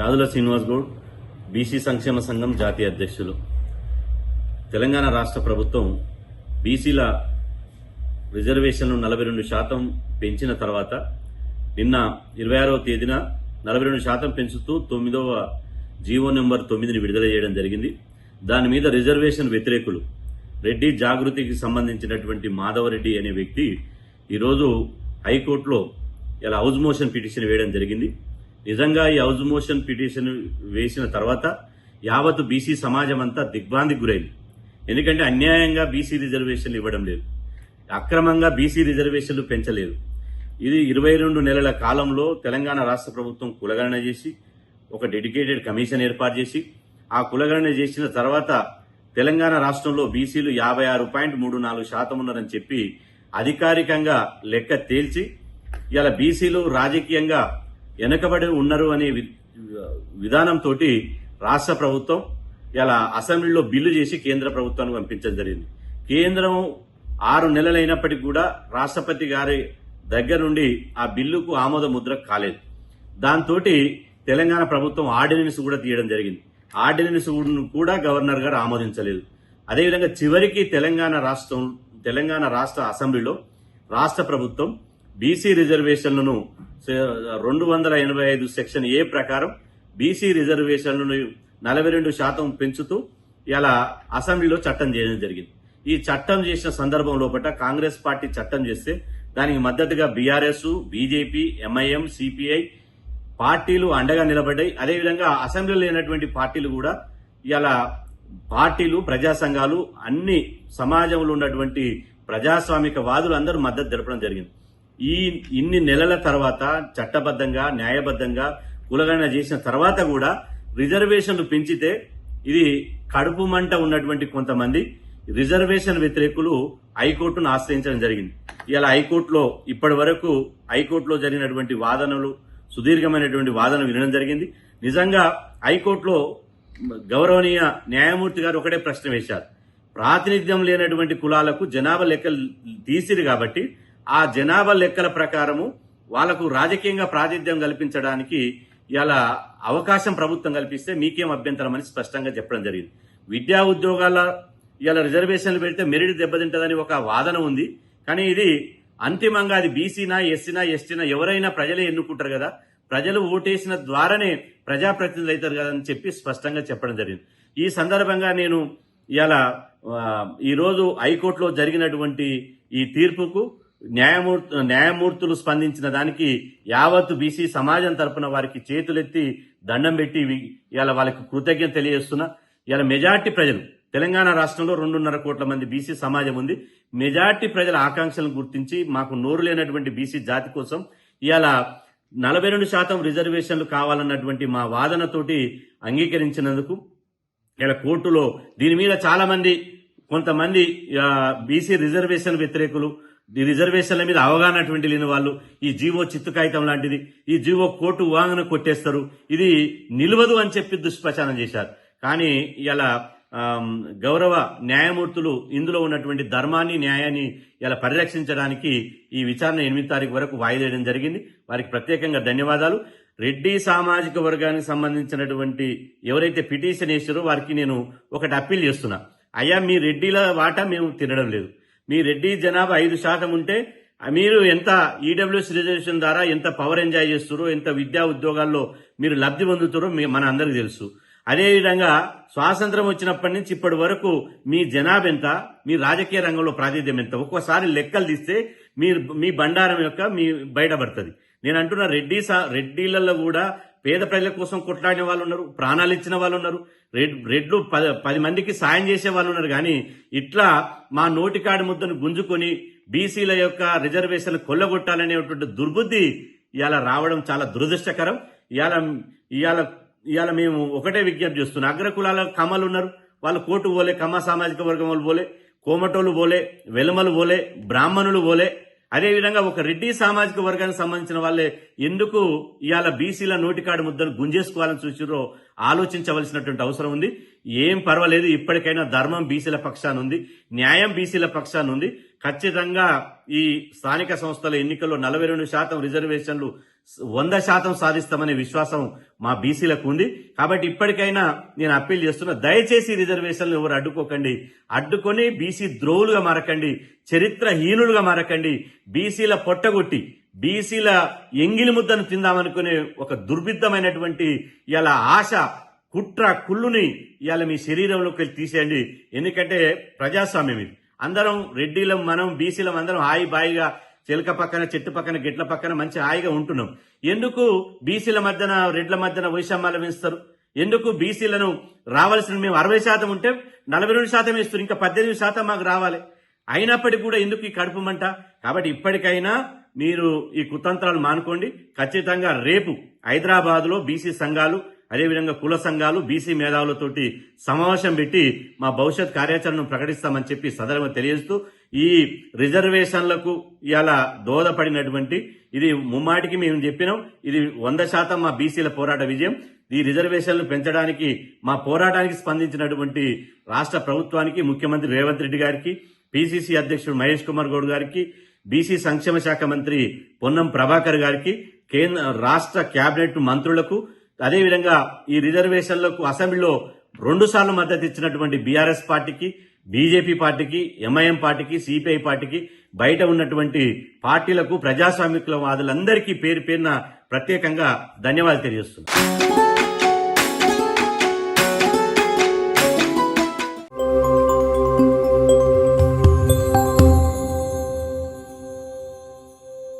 యాదుల Srinivas Goud BC సంక్షేమ సంఘం జాతీయ అధ్యక్షులు. తెలంగాణ రాష్ట్ర ప్రభుత్వం బీసీల రిజర్వేషన్లు 42% పెంచిన తర్వాత నిన్న 26వ తేదీన 42% పెంచుతూ 9వ జీవో నెంబర్ 9ని విడుదల చేయడం జరిగింది. దాని మీద రిజర్వేషన్ వ్యతిరేకులు రెడ్డి జాగృతికి సంబంధించినటువంటి మాధవరెడ్డి అనే వ్యక్తి ఈరోజు హైకోర్టులో ఇలా హౌస్ మోషన్ పిటిషన్ వేయడం జరిగింది. నిజంగా ఈ హౌస్ మోషన్ పిటిషన్ వేసిన తర్వాత యావత్ బీసీ సమాజం అంతా దిగ్భ్రాంతికి గురైంది. ఎందుకంటే అన్యాయంగా బీసీ రిజర్వేషన్లు ఇవ్వడం లేదు, అక్రమంగా బీసీ రిజర్వేషన్లు పెంచలేదు. ఇది 22 నెలల కాలంలో తెలంగాణ రాష్ట్ర ప్రభుత్వం కులగణన చేసి ఒక డెడికేటెడ్ కమిషన్ ఏర్పాటు చేసి ఆ కులగణన చేసిన తర్వాత తెలంగాణ రాష్ట్రంలో బీసీలు 56.34% ఉన్నారని చెప్పి అధికారికంగా లెక్క తేల్చి ఇలా బీసీలు రాజకీయంగా వెనకబడి ఉన్నారు అనే విధానంతో రాష్ట్ర ప్రభుత్వం ఇలా అసెంబ్లీలో బిల్లు చేసి కేంద్ర ప్రభుత్వానికి పంపించడం జరిగింది. కేంద్రం 6 నెలలైనప్పటికీ కూడా రాష్ట్రపతి గారి దగ్గర నుండి ఆ బిల్లుకు ఆమోద ముద్ర కాలేదు. దాంతో తెలంగాణ ప్రభుత్వం ఆర్డినెన్స్ కూడా తీయడం జరిగింది. ఆర్డినెన్స్ కూడా గవర్నర్ గారు ఆమోదించలేదు. అదేవిధంగా చివరికి తెలంగాణ రాష్ట్ర అసెంబ్లీలో రాష్ట్ర ప్రభుత్వం బీసీ రిజర్వేషన్లను 285 సెక్షన్ ఏ ప్రకారం బీసీ రిజర్వేషన్లను 42% పెంచుతూ ఇలా అసెంబ్లీలో చట్టం చేయడం జరిగింది. ఈ చట్టం చేసిన సందర్భం లోపల కాంగ్రెస్ పార్టీ చట్టం చేస్తే దానికి మద్దతుగా బీఆర్ఎస్, బీజేపీ, ఎంఐఎం, సిపిఐ పార్టీలు అండగా నిలబడ్డాయి. అదేవిధంగా అసెంబ్లీలో లేనటువంటి పార్టీలు కూడా ఇలా పార్టీలు, ప్రజా సంఘాలు, అన్ని సమాజంలో ఉన్నటువంటి ప్రజాస్వామిక వాదులు అందరూ మద్దతు తెలపడం జరిగింది. ఇన్ని నెలల తర్వాత చట్టబద్ధంగా, న్యాయబద్ధంగా కులగణన చేసిన తర్వాత కూడా రిజర్వేషన్లు పెంచితే ఇది కడుపు మంట ఉన్నటువంటి కొంతమంది రిజర్వేషన్ వ్యతిరేకులు హైకోర్టును ఆశ్రయించడం జరిగింది. ఇలా హైకోర్టులో ఇప్పటి వరకు హైకోర్టులో జరిగినటువంటి వాదనలు, సుదీర్ఘమైనటువంటి వాదన వినడం జరిగింది. నిజంగా హైకోర్టులో గౌరవనీయ న్యాయమూర్తి గారు ఒకటే ప్రశ్న వేశారు. ప్రాతినిధ్యం లేనటువంటి కులాలకు జనాభా లెక్కలు తీసిరు కాబట్టి ఆ జనాభా లెక్కల ప్రకారము వాళ్లకు రాజకీయంగా ప్రాతినిధ్యం కల్పించడానికి ఇలా అవకాశం ప్రభుత్వం కల్పిస్తే మీకేం అభ్యంతరం అని స్పష్టంగా చెప్పడం జరిగింది. విద్యా ఉద్యోగాల ఇలా రిజర్వేషన్లు పెడితే మెరిట్ దెబ్బతింటదని ఒక వాదన ఉంది. కానీ ఇది అంతిమంగా అది బీసీనా, ఎస్సీనా, ఎస్టీనా ఎవరైనా ప్రజలే ఎన్నుకుంటారు కదా, ప్రజలు ఓటేసిన ద్వారానే ప్రజాప్రతినిధులు అవుతారు కదా అని చెప్పి స్పష్టంగా చెప్పడం జరిగింది. ఈ సందర్భంగా నేను ఇలా ఈరోజు హైకోర్టులో జరిగినటువంటి ఈ తీర్పుకు న్యాయమూర్తులు స్పందించిన దానికి యావత్ బీసీ సమాజం తరపున వారికి చేతులెత్తి దండం పెట్టి ఇలా వాళ్ళకి కృతజ్ఞత తెలియజేస్తున్నా. ఇలా మెజార్టీ ప్రజలు తెలంగాణ రాష్ట్రంలో 2.5 కోట్ల మంది బీసీ సమాజం ఉంది. మెజార్టీ ప్రజల ఆకాంక్షలను గుర్తించి మాకు నోరు లేనటువంటి బీసీ జాతి కోసం ఇలా 42% రిజర్వేషన్లు కావాలన్నటువంటి మా వాదనతోటి అంగీకరించినందుకు ఇలా కోర్టులో దీని మీద చాలా మంది కొంతమంది బీసీ రిజర్వేషన్ వ్యతిరేకులు, ఈ రిజర్వేషన్ల మీద అవగాహన లేని వాళ్ళు ఈ జీవో చిత్తు కాగితం లాంటిది, ఈ జీవో కోర్టు వాంగన కొట్టేస్తారు, ఇది నిలవదు అని చెప్పి దుష్ప్రచారం చేశారు. కానీ ఇలా గౌరవ న్యాయమూర్తులు ఇందులో ఉన్నటువంటి ధర్మాన్ని, న్యాయాన్ని ఇలా పరిరక్షించడానికి ఈ విచారణ 8వ తారీఖు వరకు వాయిదేయడం జరిగింది. వారికి ప్రత్యేకంగా ధన్యవాదాలు. రెడ్డి సామాజిక వర్గానికి సంబంధించినటువంటి ఎవరైతే పిటిషన్ వేసారో వారికి నేను ఒకటి అప్పీల్ చేస్తున్నా. అయ్యా, మీ రెడ్డిల వాటా మేము తినడం లేదు. మీ రెడ్డి జనాభా 5% ఉంటే మీరు ఎంత ఈడబ్ల్యూఎస్ రిజర్వేషన్ ద్వారా ఎంత పవర్ ఎంజాయ్ చేస్తారో, ఎంత విద్యా ఉద్యోగాల్లో మీరు లబ్ధి పొందుతారో మన అందరికీ తెలుసు. అదేవిధంగా స్వాతంత్రం వచ్చినప్పటి నుంచి ఇప్పటి వరకు మీ జనాభా ఎంత, మీ రాజకీయ రంగంలో ప్రాతినిధ్యం ఎంత, ఒక్కోసారి లెక్కలు తీస్తే మీ బండారం యొక్క మీ బయటపడుతుంది. నేను అంటున్నా, రెడ్డిలలో కూడా పేద ప్రజల కోసం కొట్లాడిన వాళ్ళు ఉన్నారు, ప్రాణాలు ఇచ్చిన వాళ్ళు ఉన్నారు, రెడ్లు 10 మందికి సాయం చేసే వాళ్ళు ఉన్నారు. కానీ ఇట్లా మా నోటికాడి ముద్దను గుంజుకొని బీసీల యొక్క రిజర్వేషన్లు కొల్లగొట్టాలనేటువంటి దుర్బుద్ధి ఇవాళ రావడం చాలా దురదృష్టకరం. ఇవాళ మేము ఒకటే విజ్ఞప్తి చేస్తున్నాం. అగ్రకులాల కమ్మలు ఉన్నారు, వాళ్ళు కోర్టు పోలే, కమ్మ సామాజిక వర్గం వాళ్ళు పోలే, కోమటోళ్ళు పోలే, వెలమలు పోలే, బ్రాహ్మణులు పోలే. అదేవిధంగా ఒక రెడ్డి సామాజిక వర్గానికి సంబంధించిన వాళ్ళే ఎందుకు ఇవాళ బీసీల నోటికాడు ముద్దను గుంజేసుకోవాలని చూసిరో ఆలోచించవలసినటువంటి అవసరం ఉంది. ఏం పర్వాలేదు, ఇప్పటికైనా ధర్మం బీసీల పక్షాన ఉంది, న్యాయం బీసీల పక్షాన ఉంది. ఖచ్చితంగా ఈ స్థానిక సంస్థల ఎన్నికల్లో 42% రిజర్వేషన్లు 100% సాధిస్తామనే విశ్వాసం మా బీసీలకు ఉంది. కాబట్టి ఇప్పటికైనా నేను అప్పీల్ చేస్తున్నా, దయచేసి రిజర్వేషన్లు ఎవరు అడ్డుకోకండి. అడ్డుకొని బీసీ ద్రోవులుగా మారకండి, చరిత్రహీనులుగా మారకండి. బీసీల పొట్టగొట్టి బీసీల ఎంగిలి ముద్దను తిందామనుకునే ఒక దుర్భిద్దమైనటువంటి ఇలా ఆశ, కుట్ర, కుళ్ళుని ఇవాళ మీ శరీరంలోకి వెళ్ళి తీసేయండి. ఎందుకంటే ప్రజాస్వామ్యం ఇది. అందరం రెడ్డిలం, మనం బీసీలం, అందరం హాయి బాయిగా చిలక పక్కన, చెట్టు పక్కన, గిట్ల పక్కన మంచి హాయిగా ఉంటున్నాం. ఎందుకు బీసీల మధ్యన, రెడ్ల మధ్యన వైషమ్యాలు వేస్తారు? ఎందుకు బీసీలను రావాల్సిన మేము 60% ఉంటే 42% ఇస్తారు, ఇంకా 18% మాకు రావాలి. అయినప్పటికీ కూడా ఎందుకు ఈ కడుపు మంట? కాబట్టి ఇప్పటికైనా మీరు ఈ కుతంత్రాలు మానుకోండి. ఖచ్చితంగా రేపు హైదరాబాద్లో బీసీ సంఘాలు, అదేవిధంగా కుల సంఘాలు, బీసీ మేధావులతోటి సమావేశం పెట్టి మా భవిష్యత్ కార్యాచరణను ప్రకటిస్తామని చెప్పి సదరంగా తెలియజేస్తూ, ఈ రిజర్వేషన్లకు ఇలా దోహదపడినటువంటి ఇది ముమ్మాటికి మేము చెప్పినాం, ఇది 100% మా బీసీల పోరాట విజయం. ఈ రిజర్వేషన్లు పెంచడానికి మా పోరాటానికి స్పందించినటువంటి రాష్ట్ర ప్రభుత్వానికి, ముఖ్యమంత్రి రేవంత్ రెడ్డి గారికి, పిసిసి అధ్యక్షుడు మహేష్ కుమార్ గౌడ్ గారికి, బీసీ సంక్షేమ శాఖ మంత్రి పొన్నం ప్రభాకర్ గారికి, రాష్ట్ర కేబినెట్ మంత్రులకు, అదేవిధంగా ఈ రిజర్వేషన్లకు అసెంబ్లీలో 2 సార్లు మద్దతు ఇచ్చినటువంటి బీఆర్ఎస్ పార్టీకి, బీజేపీ పార్టీకి, ఎంఐఎం పార్టీకి, సిపిఐ పార్టీకి, బయట ఉన్నటువంటి పార్టీలకు, ప్రజాస్వామిక వాదులందరికీ పేరు పేరున ప్రత్యేకంగా ధన్యవాదాలు తెలియజేస్తున్నాను.